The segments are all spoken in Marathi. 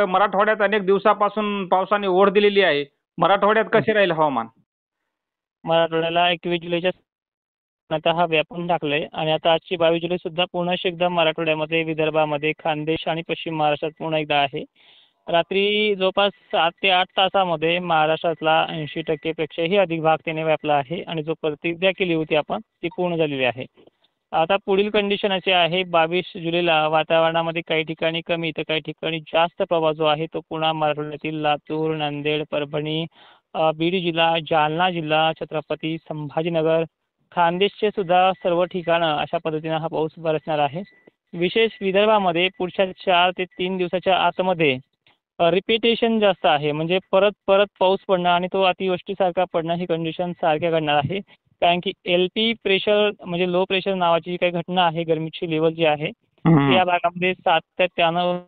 मराठवाड्यात अनेक दिवसापासून पावसाने ओढ दिलेली आहे. मराठवाड्यात कसे राहील हवामान? मराठवाड्याला 21 जुलैच्या आता हा व्यापून टाकलाय आणि आता आजची 22 जुलै सुद्धा पुन्हा एकदा मराठवाड्यामध्ये, विदर्भामध्ये, खानदेश आणि पश्चिम महाराष्ट्रात पुन्हा एकदा आहे. रात्री जवळपास 7 ते 8 तासामध्ये महाराष्ट्रातला 80% पेक्षाही अधिक भाग त्याने व्यापला आहे आणि जो प्रतिज्ञा केली होती आपण ती पूर्ण झालेली आहे. आता पुढील कंडिशन अशी आहे, 22 जुलैला वातावरणामध्ये काही ठिकाणी कमी तर काही ठिकाणी जास्त प्रभाव जो आहे तो पुन्हा मराठवाड्यातील लातूर, नांदेड, परभणी, बीड जिल्हा, जालना जिल्हा, छत्रपती संभाजीनगर, खानदेशचे सुद्धा सर्व ठिकाणं अशा पद्धतीनं हा पाऊस बरसणार आहे. विशेष विदर्भामध्ये पुढच्या 4 ते 3 दिवसाच्या आतमध्ये रिपिटेशन जास्त आहे, म्हणजे परत परत पाऊस पडणं आणि तो अतिवृष्टीसारखा पडणं ही कंडिशन सारख्या घडणार आहे. कारण की LP प्रेशर म्हणजे लो प्रेशर नावाची जी काही घटना आहे, गरमीची लेवल जी आहे ती या भागामध्ये सातत्यानं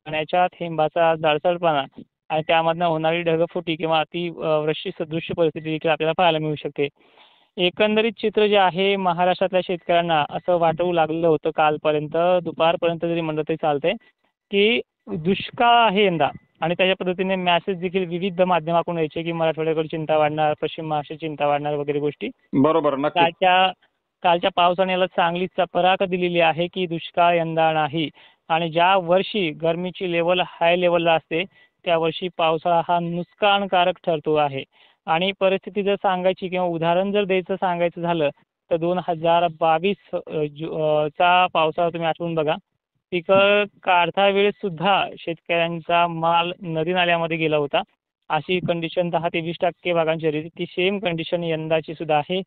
पाण्याच्या थेंबाचा जाडसरपणा आणि त्यामधनं होणारी ढगफुटी किंवा अतिवृष्टी सदृश्य परिस्थिती देखील आपल्याला पाहायला मिळू शकते. एकंदरीत चित्र जे आहे महाराष्ट्रातल्या शेतकऱ्यांना असं वाटू लागलेलं होतं कालपर्यंत, दुपारपर्यंत जरी म्हणलं तरी चालतंय, की दुष्काळ आहे यंदा. आणि त्याच्या पद्धतीने मॅसेज देखील विविध माध्यमातून यायचे की मराठवाड्याकडे चिंता वाढणार, पश्चिम महाराष्ट्राची चिंता वाढणार वगैरे गोष्टी. बरोबर, नक्की. कालच्या पावसाने याला चांगलीच चपराक दिलेली आहे की दुष्काळ यंदा नाही. आणि ज्या वर्षी गरमीची लेवल हाय लेवलला असते त्या वर्षी पावसाळा हा नुकसानकारक ठरतो आहे. आणि परिस्थिती जर सांगायची किंवा उदाहरण जर द्यायचं सांगायचं झालं तर 2022 चा पावसाळा तुम्ही आठवून बघा. पिकं काढता वेळेस सुद्धा शेतकऱ्यांचा माल नदी नाल्यामध्ये गेला होता. अशी कंडिशन 10 ते 20% भागांची होती. ती सेम कंडिशन यंदाची सुद्धा आहे.